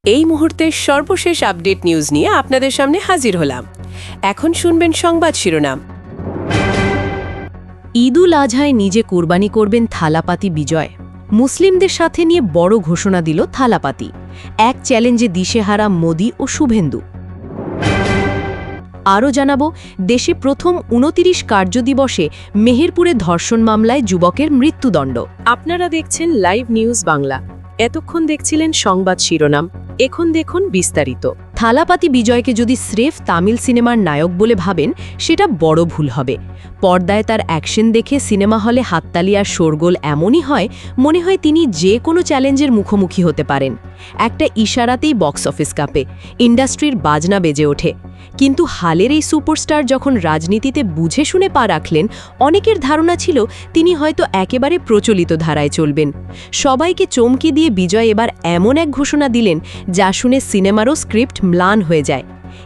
এই মুহূর্তের সর্বশেষ আপডেট নিউজ নিয়ে আপনাদের সামনে হাজির হলাম। এখন শুনবেন সংবাদ শিরোনাম। ঈদুল আজহায় নিজে কোরবানি করবেন থালাপাতি বিজয়। মুসলিমদের সাথে নিয়ে বড় ঘোষণা দিল থালাপাতি। এক চ্যালেঞ্জে দিশেহারা মোদি ও শুভেন্দু। আরও জানাবো, দেশে প্রথম ২৯ কার্যদিবসে মেহেরপুরে ধর্ষণ মামলায় যুবকের মৃত্যুদণ্ড। আপনারা দেখছেন লাইভ নিউজ বাংলা। এতক্ষণ দেখছিলেন সংবাদ শিরোনাম, এখন দেখুন বিস্তারিত। থালাপাতি বিজয়কে যদি স্রেফ তামিল সিনেমার নায়ক বলে ভাবেন, সেটা বড় ভুল হবে। পর্দায় তার অ্যাকশন দেখে সিনেমা হলে হাততালি আর শোরগোল এমনই হয়, মনে হয় তিনি যে কোনো চ্যালেঞ্জের মুখোমুখি হতে পারেন। একটা ইশারাতেই বক্স অফিস কাঁপে, ইন্ডাস্ট্রির বাজনা বেজে ওঠে। কিন্তু হালের এই সুপারস্টার যখন রাজনীতিতে বুঝে শুনে পা রাখলেন, অনেকের ধারণা ছিল তিনি হয়তো একেবারে প্রচলিত ধারায় চলবেন। সবাইকে চমকে দিয়ে বিজয় এবার এমন এক ঘোষণা দিলেন, যা শুনে সিনেমারও স্ক্রিপ্ট ম্লান হয়ে যায়।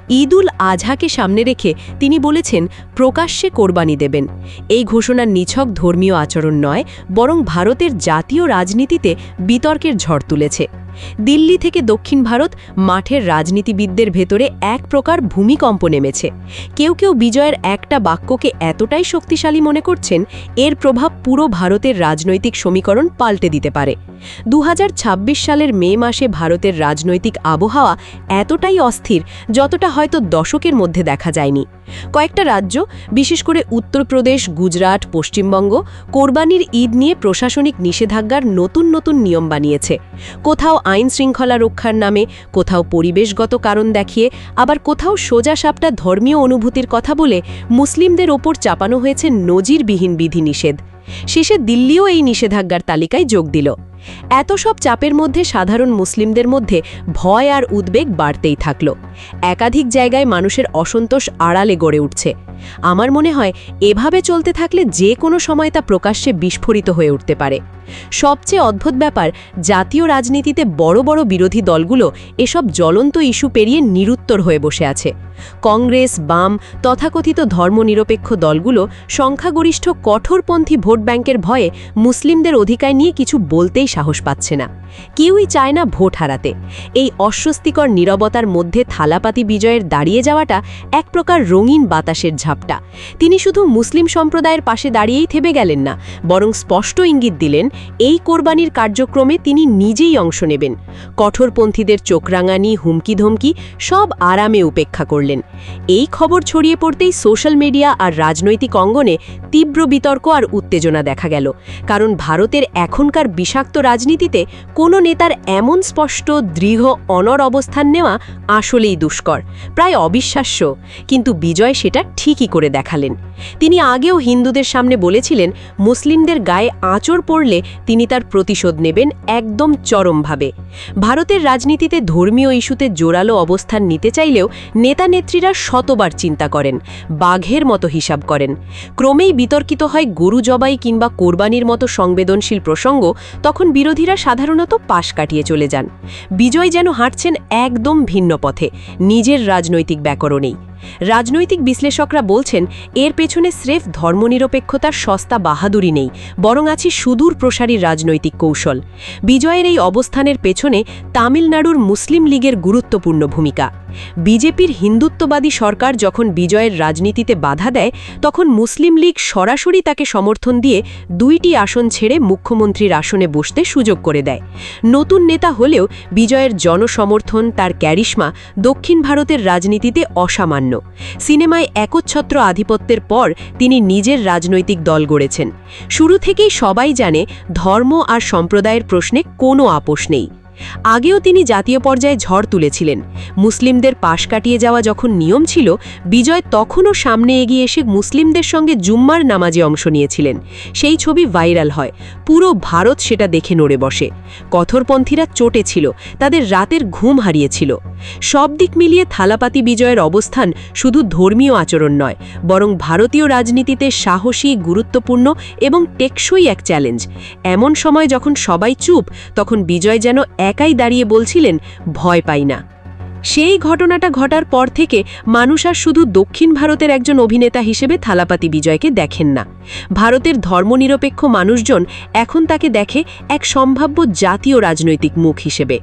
ঈদুল আজহাকে সামনে রেখে তিনি বলেছেন প্রকাশ্যে কোরবানি দেবেন। এই ঘোষণার নিছক ধর্মীয় আচরণ নয়, বরং ভারতের জাতীয় রাজনীতিতে বিতর্কের ঝড় তুলেছে। দিল্লি থেকে দক্ষিণ ভারত, মাঠের রাজনীতিবিদদের ভেতরে এক প্রকার ভূমিকম্প নেমেছে। কেউ কেউ বিজয়ের একটা বাক্যকে এতটাই শক্তিশালী মনে করছেন, এর প্রভাব পুরো ভারতের রাজনৈতিক সমীকরণ পাল্টে দিতে পারে। ২০২৬ সালের মে মাসে ভারতের রাজনৈতিক আবহাওয়া এতটাই অস্থির, যতটা হয়তো দশকের মধ্যে দেখা যায়নি। কয়েকটা রাজ্য, বিশেষ করে উত্তরপ্রদেশ, গুজরাট, পশ্চিমবঙ্গ, কোরবানির ঈদ নিয়ে প্রশাসনিক নিষেধাজ্ঞার নতুন নতুন নিয়ম বানিয়েছে। কোথাও আইন শৃঙ্খলা রক্ষার নামে, কোথাও পরিবেশগত কারণ দেখিয়ে, আবার কোথাও সোজাসাপটা ধর্মীয় অনুভূতির কথা বলে মুসলিমদের ওপর চাপানো হয়েছে নজিরবিহীন বিধিনিষেধ। শেষে দিল্লিও এই নিষেধাজ্ঞার তালিকায় যোগ দিল। এত সব চাপের মধ্যে সাধারণ মুসলিমদের মধ্যে ভয় আর উদ্বেগ বাড়তেই থাকল। একাধিক জায়গায় মানুষের অসন্তোষ আড়ালে গড়ে উঠছে। আমার মনে হয় এভাবে চলতে থাকলে যে কোনো সময় তা প্রকাশ্যে বিস্ফোরিত হয়ে উঠতে পারে। সবচেয়ে অদ্ভুত ব্যাপার, জাতীয় রাজনীতিতে বড় বড় বিরোধী দলগুলো এসব জ্বলন্ত ইস্যু পেরিয়ে নিরুত্তর হয়ে বসে আছে। কংগ্রেস, বাম, তথাকথিত ধর্মনিরপেক্ষ দলগুলো সংখ্যাগরিষ্ঠ কঠোরপন্থী ভোট ব্যাংকের ভয়ে মুসলিমদের অধিকার নিয়ে কিছু বলতেই সাহস পাচ্ছে না। কেউই চায় না ভোট হারাতে। এই অস্বস্তিকর নীরবতার মধ্যে থালাপাতি বিজয়ের দাঁড়িয়ে যাওয়াটা এক প্রকার রঙিন বাতাসের ঝাপটা। তিনি শুধু মুসলিম সম্প্রদায়ের পাশে দাঁড়িয়েই থেমে গেলেন না, বরং স্পষ্ট ইঙ্গিত দিলেন এই কোরবানির কার্যক্রমে তিনি নিজেই অংশ নেবেন। কঠোরপন্থীদের চোখরাঙানি, হুমকি ধমকি সব আরামে উপেক্ষা করলেন। এই খবর ছড়িয়ে পড়তেই সোশ্যাল মিডিয়া আর রাজনৈতিক অঙ্গনে তীব্র বিতর্ক আর উত্তেজনা দেখা গেল। কারণ ভারতের এখনকার বিষাক্ত রাজনীতিতে কোনো নেতার এমন স্পষ্ট, দৃঢ়, অনড় অবস্থান নেওয়া আসলেই দুষ্কর, প্রায় অবিশ্বাস্য। কিন্তু বিজয় সেটা ঠিকই করে দেখালেন। তিনি আগেও হিন্দুদের সামনে বলেছিলেন, মুসলিমদের গায়ে আঁচড় পড়লে তিনি তার প্রতিশোধ নেবেন একদম চরমভাবে। ভারতের রাজনীতিতে ধর্মীয় ইস্যুতে জোরালো অবস্থান নিতে চাইলেও নেতা-নেত্রীরা শতবার চিন্তা করেন, বাঘের মতো হিসাব করেন। ক্রমেই বিতর্কিত হয় গরু জবাই কিংবা কোরবানির মতো সংবেদনশীল প্রসঙ্গ, তখন বিরোধীরা সাধারণত পাশ কাটিয়ে চলে যান। বিজয় যেন হাঁটছেন একদম ভিন্ন পথে, নিজের রাজনৈতিক ব্যাকরণেই। রাজনৈতিক বিশ্লেষকরা বলছেন, এর পেছনে স্রেফ ধর্মনিরপেক্ষতার সস্তা বাহাদুরি নেই, বরং আছে সুদূর প্রসারী রাজনৈতিক কৌশল। বিজয়ের এই অবস্থানের পেছনে তামিলনাড়ুর মুসলিম লীগের গুরুত্বপূর্ণ ভূমিকা। বিজেপির হিন্দুত্ববাদী সরকার যখন বিজয়ের রাজনীতিতে বাধা দেয়, তখন মুসলিম লীগ সরাসরি তাকে সমর্থন দিয়ে ২টি আসন ছেড়ে মুখ্যমন্ত্রীর আসনে বসতে সুযোগ করে দেয়। নতুন নেতা হলেও বিজয়ের জনসমর্থন, তার ক্যারিশমা দক্ষিণ ভারতের রাজনীতিতে অসামান্য। সিনেমায় একচ্ছত্র আধিপত্যের পর তিনি নিজের রাজনৈতিক দল গড়েছেন। শুরু থেকেই সবাই জানে, ধর্ম আর সম্প্রদায়ের প্রশ্নে কোনো আপোষ নেই। আগেও তিনি জাতীয় পর্যায়ে ঝড় তুলেছিলেন। মুসলিমদের পাশ কাটিয়ে যাওয়া যখন নিয়ম ছিল, বিজয় তখনও সামনে এগিয়ে এসে মুসলিমদের সঙ্গে জুম্মার নামাজে অংশ নিয়েছিলেন। সেই ছবি ভাইরাল হয়, পুরো ভারত সেটা দেখে নড়ে বসে। কঠোরপন্থীরা চটেছিল, তাদের রাতের ঘুম হারিয়েছিল। সব দিক মিলিয়ে থালাপাতি বিজয়ের অবস্থান শুধু ধর্মীয় আচরণ নয়, বরং ভারতীয় রাজনীতিতে সাহসী, গুরুত্বপূর্ণ এবং টেকসই এক চ্যালেঞ্জ। এমন সময় যখন সবাই চুপ, তখন বিজয় যেন একাই দাঁড়িয়ে বলছিলেন, ভয় পাই না। সেই ঘটনাটা ঘটার পর থেকে মানুষ আর শুধু দক্ষিণ ভারতের একজন অভিনেতা হিসেবে থালাপাতি বিজয়কে দেখেন না। ভারতের ধর্মনিরপেক্ষ মানুষজন এখন তাকে দেখে এক সম্ভাব্য জাতীয় রাজনৈতিক মুখ হিসেবে।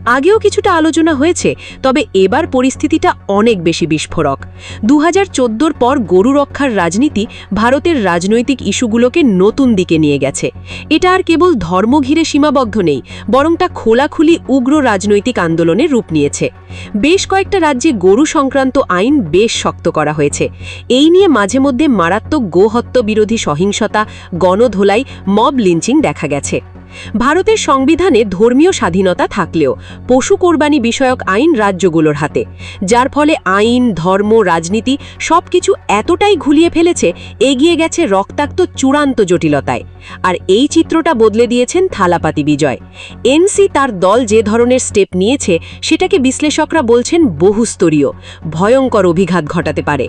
আগেও কিছুটা আলোচনা হয়েছে, তবে এবার পরিস্থিতিটা অনেক বেশি বিস্ফোরক। 2014 পর গরু রক্ষার রাজনীতি ভারতের রাজনৈতিক ইস্যুগুলোকে নতুন দিকে নিয়ে গেছে। এটা আর কেবল ধর্ম ঘিরে সীমাবদ্ধ নেই, বরং তা খোলাখুলি উগ্র রাজনৈতিক আন্দোলনের রূপ নিয়েছে। বেশ কয়েকটা রাজ্যে গরু সংক্রান্ত আইন বেশ শক্ত করা হয়েছে। এই নিয়ে মাঝে মধ্যে মারাত্মক গোহত্যা বিরোধী সহিংসতা, গণধোলাই, মব লিঞ্চিং দেখা গেছে। ভারতের সংবিধানে ধর্মীয় স্বাধীনতা থাকলেও পশু কোরবানি বিষয়ক আইন রাজ্যগুলোর হাতে, যার ফলে আইন, ধর্ম, রাজনীতি সবকিছু এতটাই ঘুলিয়ে ফেলেছে, এগিয়ে গেছে রক্তাক্ত চূড়ান্ত জটিলতায়। আর এই চিত্রটা বদলে দিয়েছেন থালাপাতি বিজয়। এনসি তার দল যে ধরনের স্টেপ নিয়েছে সেটাকে বিশ্লেষকরা বলছেন বহুস্তরীয়, ভয়ঙ্কর অভিঘাত ঘটাতে পারে।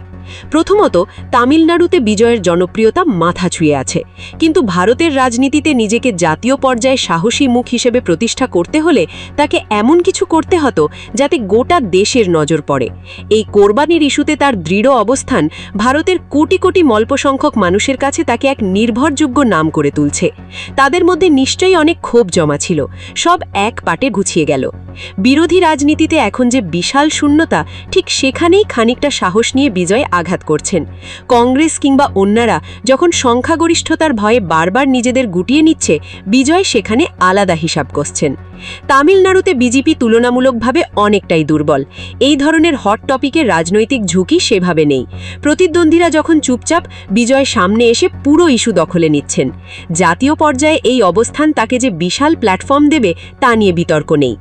প্রথমত, তামিলনাড়ুতে বিজয়ের জনপ্রিয়তা মাথা ছুঁয়ে আছে, কিন্তু ভারতের রাজনীতিতে নিজেকে জাতীয় পর্যায়ে সাহসী মুখ হিসেবে প্রতিষ্ঠা করতে হলে তাকে এমন কিছু করতে হতো যাতে গোটা দেশের নজর পড়ে। এই কোরবানির ইস্যুতে তার দৃঢ় অবস্থান ভারতের কোটি কোটি অল্পসংখ্যক মানুষের কাছে তাকে এক নির্ভরযোগ্য নাম করে তুলছে। তাদের মধ্যে নিশ্চয়ই অনেক ক্ষোভ জমা ছিল, সব এক পাটে গুছিয়ে গেল। বিরোধী রাজনীতিতে এখন যে বিশাল শূন্যতা, ঠিক সেখানেই খানিকটা সাহস নিয়ে বিজয় আঘাত করছেন। কংগ্রেস কিংবা অন্যরা যখন সংখ্যাগরিষ্ঠতার ভয়ে বারবার নিজেদের গুটিয়ে নিচ্ছে, বিজয় সেখানে আলাদা হিসাব কষছেন। তামিলনাড়ুতে বিজেপি তুলনামূলকভাবে অনেকটাই দুর্বল। এই ধরনের হট টপিকে রাজনৈতিক ঝুঁকি সেভাবে নেই। প্রতিদ্বন্দ্বীরা যখন চুপচাপ, বিজয় সামনে এসে পুরো ইস্যু দখলে নিচ্ছেন। জাতীয় পর্যায়ে এই অবস্থান তাকে যে বিশাল প্ল্যাটফর্ম দেবে তা নিয়ে বিতর্ক নেই।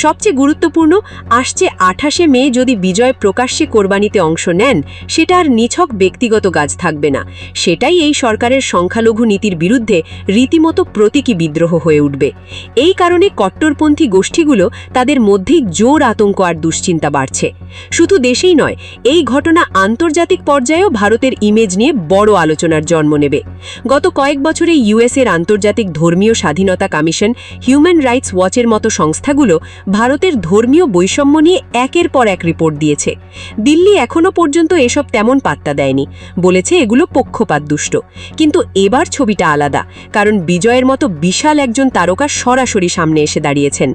সবচেয়ে গুরুত্বপূর্ণ, আসছে 28শে মে যদি বিজয় প্রকাশ্যে কোরবানিতে অংশ নেন, সেটা আর নিছক ব্যক্তিগত কাজ থাকবে না, সেটাই এই সরকারের সংখ্যালঘু নীতির বিরুদ্ধে রীতিমতো প্রতীকী বিদ্রোহ হয়ে উঠবে। এই কারণে কট্টরপন্থী গোষ্ঠীগুলো তাদের মধ্যেই জোর আতঙ্ক আর দুশ্চিন্তা বাড়ছে। শুধু দেশেই নয়, এই ঘটনা আন্তর্জাতিক পর্যায়েও ভারতের ইমেজ নিয়ে বড় আলোচনার জন্ম নেবে। গত কয়েক বছরে ইউএসের আন্তর্জাতিক ধর্মীয় স্বাধীনতা কমিশন, হিউম্যান রাইটস ওয়াচের মতো সংস্থাগুলো ভারতের ধর্মীয় বৈষম্য নিয়ে একের পর এক রিপোর্ট দিয়েছে। দিল্লি এখনও পর্যন্ত এসব তেমন পাত্তা দেয়নি, বলেছে এগুলো পক্ষপাতদুষ্ট। কিন্তু এবার ছবিটা আলাদা, কারণ বিজয়ের মতো বিশাল একজন তারকা সরাসরি সামনে এসে দাঁড়িয়েছেন।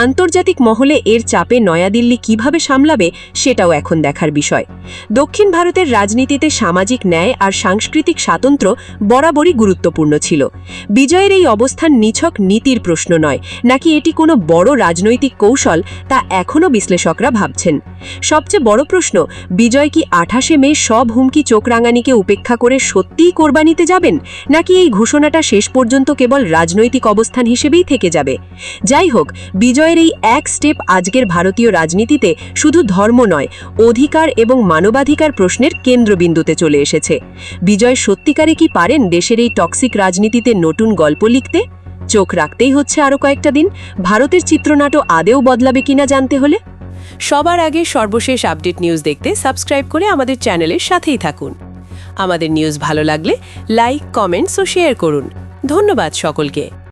আন্তর্জাতিক মহলে এর চাপে নয়াদিল্লি কিভাবে সামলাবে সেটাও এখন দেখার বিষয়। দক্ষিণ ভারতের রাজনীতিতে সামাজিক ন্যায় আর সাংস্কৃতিক স্বাতন্ত্র্য বরাবরই গুরুত্বপূর্ণ ছিল। বিজয়ের এই অবস্থান নিছক নীতির প্রশ্ন নয়, নাকি এটি কোনো বড় রাজনৈতিক কৌশল, তা এখনও বিশ্লেষকরা ভাবছেন। সবচেয়ে বড় প্রশ্ন, বিজয় কি 28শে মে সব হুমকি চোখ রাঙানিকে উপেক্ষা করে সত্যিই কোরবানিতে যাবেন, নাকি এই ঘোষণাটা শেষ পর্যন্ত কেবল রাজনৈতিক অবস্থান হিসেবেই থেকে যাবে? যাই হোক, বিজয়ের এই এক স্টেপ আজকের ভারতীয় রাজনীতিতে শুধু ধর্ম নয়, অধিকার এবং মানবাধিকার প্রশ্নের কেন্দ্রবিন্দুতে চলে এসেছে। বিজয় সত্যিকারে কি পারেন দেশের এই টক্সিক রাজনীতিতে নতুন গল্প লিখতে? চোখ রাখতেই হচ্ছে আরও কয়েকটা দিন। ভারতের চিত্রনাট্য আদেও বদলাবে কিনা জানতে হলে সবার আগে সর্বশেষ আপডেট নিউজ দেখতে সাবস্ক্রাইব করে আমাদের চ্যানেলের সাথেই থাকুন। আমাদের নিউজ ভালো লাগলে লাইক, কমেন্টস ও শেয়ার করুন। ধন্যবাদ সকলকে।